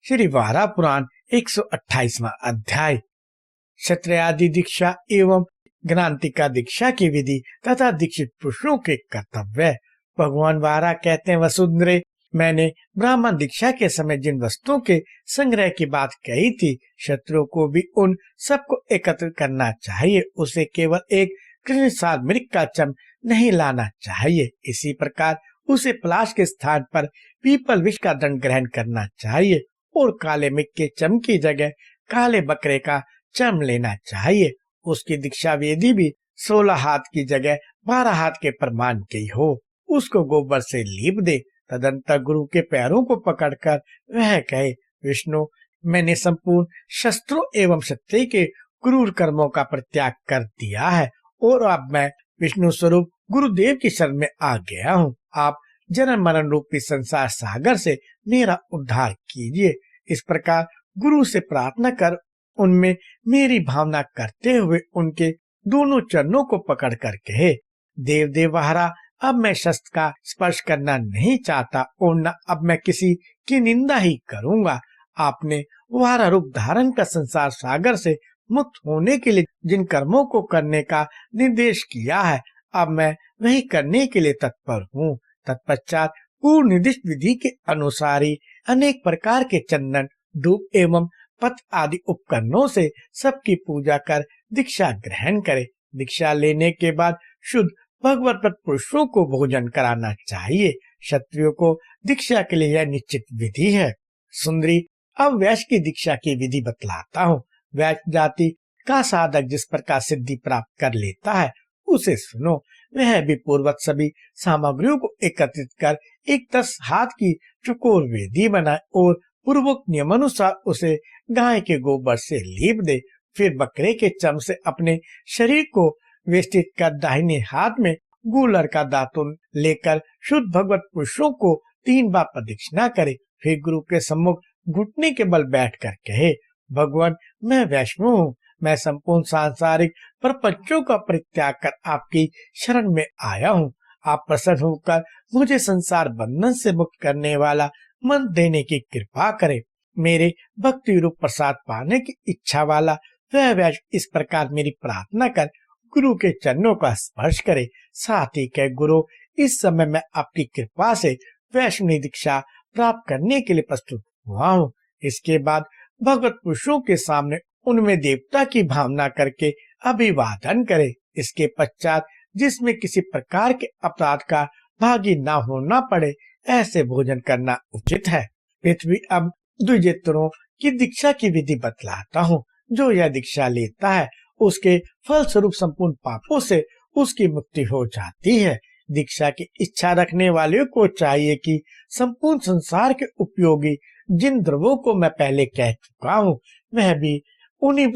श्री वारा पुराण 128वां अध्याय। क्षत्रियादि दीक्षा एवं ज्ञानांतिका दीक्षा की विधि तथा दीक्षित पुरुषों के कर्तव्य। भगवान वारा कहते हैं, वसुंधरे, मैंने ब्राह्मण दीक्षा के समय जिन वस्तुओं के संग्रह की बात कही थी, शत्रुओं को भी उन सबको एकत्र करना चाहिए। उसे केवल एक कृष्णसार मृग का चम नहीं लाना चाहिए। इसी प्रकार उसे पलाश के स्थान पर पीपल विष का दंड ग्रहण करना चाहिए और काले मृग के चम की जगह काले बकरे का चम लेना चाहिए। उसकी दीक्षा वेदी भी 16 हाथ की जगह 12 हाथ के प्रमाण की हो। उसको गोबर से लीप दे। तदंतर गुरु के पैरों को पकड़कर वह कहे, विष्णु, मैंने संपूर्ण शस्त्रों एवं क्षत्रिय के क्रूर कर्मों का परित्याग कर दिया है और अब मैं विष्णु स्वरूप गुरुदेव की शरण में आ गया हूँ। आप जन्म मरण रूपी संसार सागर से मेरा उद्धार कीजिए। इस प्रकार गुरु से प्रार्थना कर उनमें मेरी भावना करते हुए उनके दोनों चरणों को पकड़कर कहे, देव देवहारा, अब मैं शस्त्र का स्पर्श करना नहीं चाहता और न अब मैं किसी की निंदा ही करूंगा। आपने वारा रूप धारण कर संसार सागर से मुक्त होने के लिए जिन कर्मों को करने का निर्देश किया है, अब मैं वही करने के लिए तत्पर हूँ। तत्पश्चात पूर्व निर्दिष्ट विधि के अनुसार ही अनेक प्रकार के चंदन, धूप एवं पत्र आदि उपकरणों से सबकी पूजा कर दीक्षा ग्रहण करे। दीक्षा लेने के बाद शुद्ध भगवत पुरुषों को भोजन कराना चाहिए। क्षत्रियों को दीक्षा के लिए यह निश्चित विधि है। सुंदरी, अब वैश्य की दीक्षा की विधि बतलाता हूँ। वैश्य जाति का साधक जिस प्रकार सिद्धि प्राप्त कर लेता है, उसे सुनो। वह भी पूर्वत सभी सामग्रियों को एकत्रित कर एक 10 हाथ की चौकोर वेदी बनाए और पूर्वक नियमानुसार उसे गाय के गोबर से लीप दे। फिर बकरे के चम से अपने शरीर को वेष्टित कर दाहिने हाथ में गूलर का दातुन लेकर शुद्ध भगवत पुरुषों को 3 बार प्रदक्षिणा करे। फिर गुरु के सम्मुख घुटने के बल बैठकर कहे, भगवान, मैं वैष्णव हूँ। मैं संपूर्ण सांसारिक प्रपंचों का परित्याग कर आपकी शरण में आया हूँ। आप प्रसन्न होकर मुझे संसार बंधन से मुक्त करने वाला मन देने की कृपा करें। मेरे भक्ति रूप प्रसाद पाने की इच्छा वाला वह वैश्य इस प्रकार मेरी प्रार्थना कर गुरु के चरणों का स्पर्श करे। साथ ही कह, गुरु, इस समय मैं आपकी कृपा से वैष्णवी दीक्षा प्राप्त करने के लिए प्रस्तुत हुआ हूँ। इसके बाद भगवत पुरुषों के सामने उनमें देवता की भावना करके अभिवादन करे। इसके पश्चात जिसमें किसी प्रकार के अपराध का भागी न होना पड़े, ऐसे भोजन करना उचित है। पृथ्वी, अब द्विजेत्रों की दीक्षा की विधि बतलाता हूँ। जो यह दीक्षा लेता है, उसके फल स्वरूप संपूर्ण पापों से उसकी मुक्ति हो जाती है। दीक्षा की इच्छा रखने वाले को चाहिए कि संपूर्ण संसार के उपयोगी जिन द्रव्यों को मैं पहले कह चुका हूँ, वह भी उन्हीं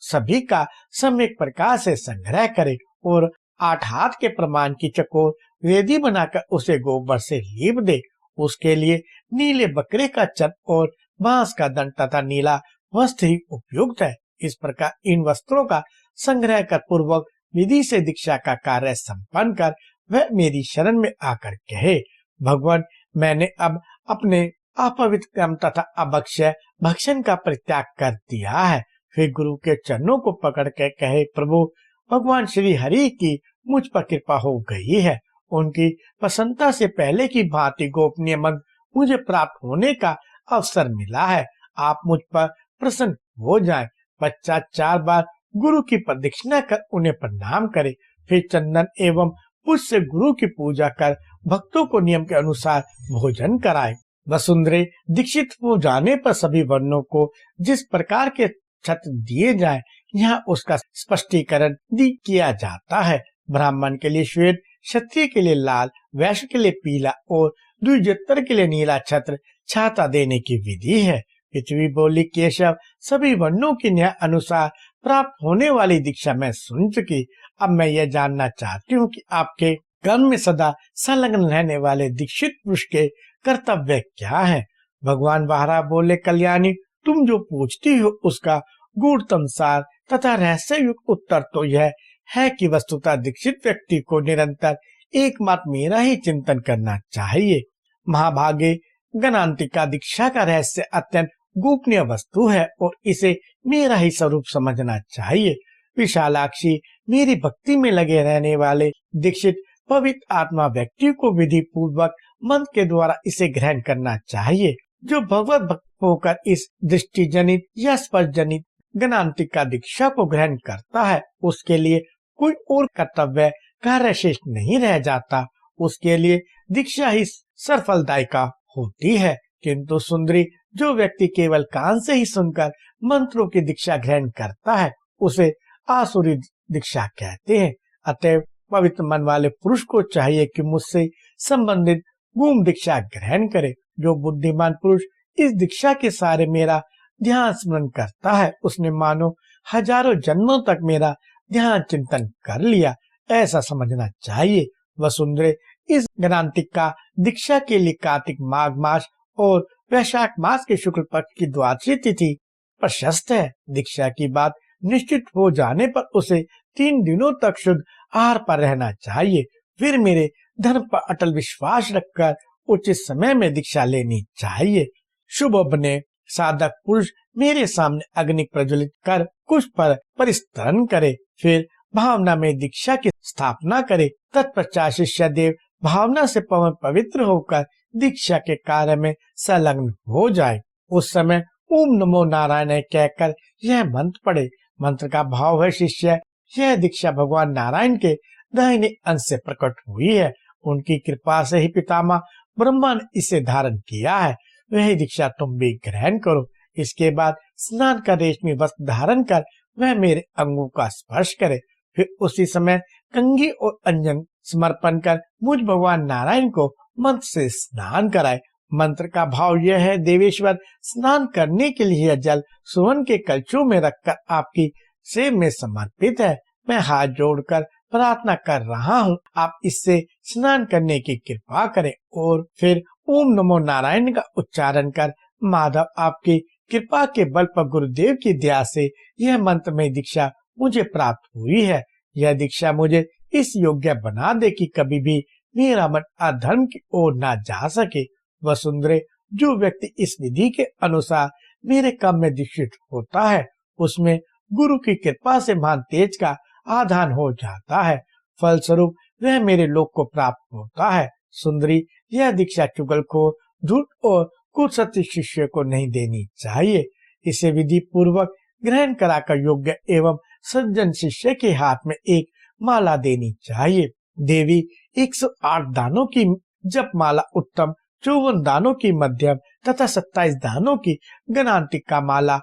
सभी का सम्यक प्रकार से संग्रह करे और 8 हाथ के प्रमाण की चकोर वेदी बनाकर उसे गोबर से लीप दे। उसके लिए नीले बकरे का चम और बांस का दंड तथा नीला वस्त्र ही उपयुक्त है। इस प्रकार इन वस्त्रों का संग्रह कर पूर्वक विधि से दीक्षा का कार्य संपन्न कर वह मेरी शरण में आकर कहे, भगवान, मैंने अब अपने अपवित्र कर्म तथा अभक्ष्य भक्षण का परित्याग कर दिया है। फिर गुरु के चरणों को पकड़ के कहे, प्रभु, भगवान श्री हरि की मुझ पर कृपा हो गई है। उनकी प्रसन्नता से पहले की भांति गोपनीय मंत्र मुझे प्राप्त होने का अवसर मिला है। आप मुझ पर प्रसन्न हो जाएं। पश्चात 4 बार गुरु की प्रदक्षिणा कर उन्हें प्रणाम करे। फिर चंदन एवं पुष्प से गुरु की पूजा कर भक्तों को नियम के अनुसार भोजन कराए। वसुंधरे, दीक्षित हो जाने पर सभी वर्णों को जिस प्रकार के छत्र दिए जाए, यहाँ उसका स्पष्टीकरण किया जाता है। ब्राह्मण के लिए श्वेत, क्षत्रिय के लिए लाल, वैश्य के लिए पीला और द्विजेतर के लिए नीला छत्र छाता देने की विधि है। पृथ्वी बोली, केशव, सभी वर्णों के न्याय अनुसार प्राप्त होने वाली दीक्षा मैं सुन चुकी। अब मैं यह जानना चाहती हूँ कि आपके कर्म में सदा संलग्न रहने वाले दीक्षित पुरुष के कर्तव्य क्या है। भगवान वारा बोले, कल्याणी, तुम जो पूछती हो उसका गूढ़तम सार तथा रहस्य युक्त उत्तर तो यह है कि वस्तुतः दीक्षित व्यक्ति को निरंतर एकमात्र मेरा ही चिंतन करना चाहिए। महाभागे, ज्ञानांतिका दीक्षा का रहस्य अत्यंत गोपनीय वस्तु है और इसे मेरा ही स्वरूप समझना चाहिए। विशालाक्षी, मेरी भक्ति में लगे रहने वाले दीक्षित पवित्र आत्मा व्यक्ति को विधि पूर्वक मंत्र के द्वारा इसे ग्रहण करना चाहिए। जो भगवत भक्त होकर इस दृष्टि जनित या स्पर्श जनित ज्ञानांतिका दीक्षा को ग्रहण करता है, उसके लिए कोई और कर्तव्य कार्य शेष नहीं रह जाता। उसके लिए दीक्षा ही सफलदायिका होती है। किंतु सुंदरी, जो व्यक्ति केवल कान से ही सुनकर मंत्रों की दीक्षा ग्रहण करता है, उसे आसुरी दीक्षा कहते हैं। अतः पवित्र मन वाले पुरुष को चाहिए कि मुझसे संबंधित गुम दीक्षा ग्रहण करे। जो बुद्धिमान पुरुष इस दीक्षा के सारे मेरा ध्यान स्मरण करता है, उसने मानो हजारों जन्मों तक मेरा ध्यान चिंतन कर लिया, ऐसा समझना चाहिए। वसुंधरे, इस ज्ञानांतिका दीक्षा के लिए कार्तिक माघ मास और वैशाख मास के शुक्ल पक्ष की द्वादशी तिथि प्रशस्त है। दीक्षा की बात निश्चित हो जाने पर उसे 3 दिनों तक शुद्ध आहार पर रहना चाहिए। फिर मेरे धर्म पर अटल विश्वास रखकर उचित समय में दीक्षा लेनी चाहिए। शुभ बने साधक पुरुष मेरे सामने अग्नि प्रज्वलित कर कुछ पर परिस्तरण करे, फिर भावना में दीक्षा की स्थापना करे। तत्पश्चात शिष्य देव भावना से पवित्र होकर दीक्षा के कार्य में संलग्न हो जाए। उस समय ओम नमो नारायण कहकर यह मंत्र पढ़े। मंत्र का भाव है, शिष्य, यह दीक्षा भगवान नारायण के दाहिने अंश से प्रकट हुई है। उनकी कृपा से ही पितामह ब्रह्मा ने इसे धारण किया है। वही दीक्षा तुम भी ग्रहण करो। इसके बाद स्नान कर रेशमी वस्त्र धारण कर वह मेरे अंगों का स्पर्श करे। फिर उसी समय कंघी और अंजन समर्पण कर मुझ भगवान नारायण को मंत्र से स्नान कराए। मंत्र का भाव यह है, देवेश्वर, स्नान करने के लिए यह जल सुवर्ण के कलशों में रखकर आपकी सेवा में समर्पित है। मैं हाथ जोड़कर प्रार्थना कर रहा हूँ, आप इससे स्नान करने की कृपा करें। और फिर ओम नमो नारायण का उच्चारण कर, माधव, आपकी कृपा के बल पर गुरुदेव की दया से यह मंत्र में दीक्षा मुझे प्राप्त हुई है। यह दीक्षा मुझे इस योग्य बना दे कि कभी भी मेरा मन अधर्म की ओर ना जा सके। वसुंधरे, जो व्यक्ति इस विधि के अनुसार मेरे काम में दीक्षित होता है, उसमें गुरु की कृपा से महान तेज का आधान हो जाता है। फलस्वरूप वह मेरे लोक को प्राप्त होता है। सुंदरी, यह दीक्षा चुगलखोर, झूठ और कुसत्य शिष्य को नहीं देनी चाहिए। इसे विधि पूर्वक ग्रहण कराकर योग्य एवं सज्जन शिष्य के हाथ में एक माला देनी चाहिए। देवी, 108 दानों की जप माला उत्तम, 54 दानों की मध्यम तथा 27 दानों की ज्ञानांतिका माला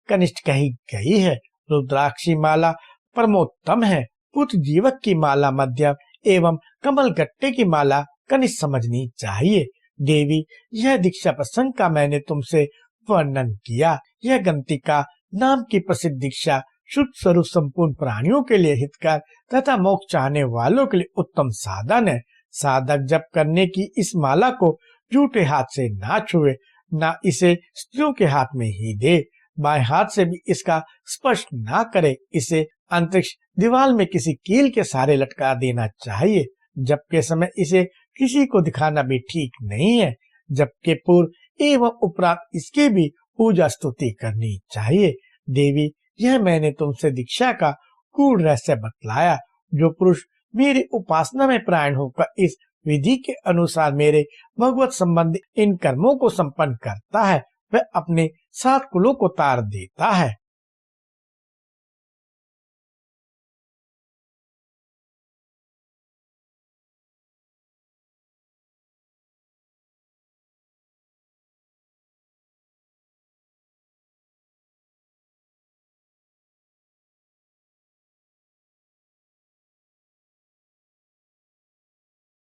कनिष्ठ कही गई है। रुद्राक्षी माला परमोत्तम है। पुत्र जीवक की माला मध्यम एवं कमल गट्टे की माला कनिष्ठ समझनी चाहिए। देवी, यह दीक्षा प्रसंग का मैंने तुमसे वर्णन किया। यह गंतिका नाम की प्रसिद्ध दीक्षा शुद्ध स्वरूप संपूर्ण प्राणियों के लिए हितकर तथा मोक्ष चाहने वालों के लिए उत्तम साधन है। साधक जप करने की इस माला को झूठे हाथ से ना छुए, ना इसे स्त्रियों के हाथ में ही दे। बाएं हाथ से भी इसका स्पर्श ना करे। इसे अंतरिक्ष दीवार में किसी कील के सहारे लटका देना चाहिए। जप के समय इसे किसी को दिखाना भी ठीक नहीं है। जप के पूर्व एवं उपरांत इसकी भी पूजा स्तुति करनी चाहिए। देवी, यह मैंने तुमसे दीक्षा का गूढ़ रहस्य बतलाया। जो पुरुष मेरी उपासना में प्राण होकर इस विधि के अनुसार मेरे भगवत संबंधी इन कर्मों को संपन्न करता है, वह अपने 7 कुलों को तार देता है।